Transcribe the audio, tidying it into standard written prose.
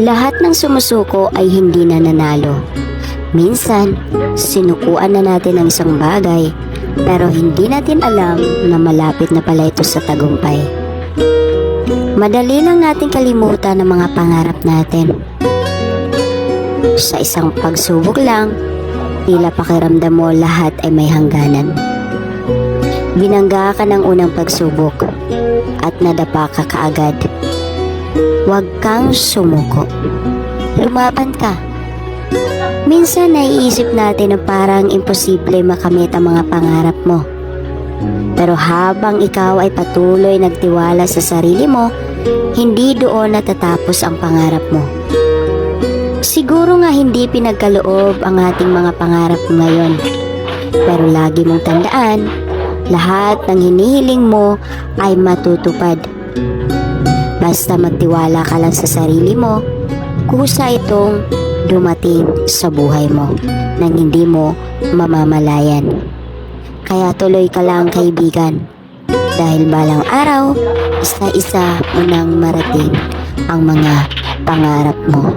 Lahat ng sumusuko ay hindi nananalo. Minsan, sinukuan na natin ang isang bagay, pero hindi natin alam na malapit na pala ito sa tagumpay. Madali lang natin kalimutan ang mga pangarap natin. Sa isang pagsubok lang, tila pakiramdam mo lahat ay may hangganan. Binangga ka ng unang pagsubok at nadapa ka kaagad. Huwag kang sumuko. Lumaban ka. Minsan naiisip natin na parang imposible makamit ang mga pangarap mo. Pero habang ikaw ay patuloy nagtiwala sa sarili mo, hindi doon natatapos ang pangarap mo. Siguro nga hindi pinagkaloob ang ating mga pangarap ngayon. Pero lagi mong tandaan, lahat ng hinihiling mo ay matutupad. Basta magtiwala ka lang sa sarili mo, kusa itong dumating sa buhay mo nang hindi mo mamamalayan. Kaya tuloy ka lang, kaibigan, dahil balang araw, isa-isa mo nang marating ang mga pangarap mo.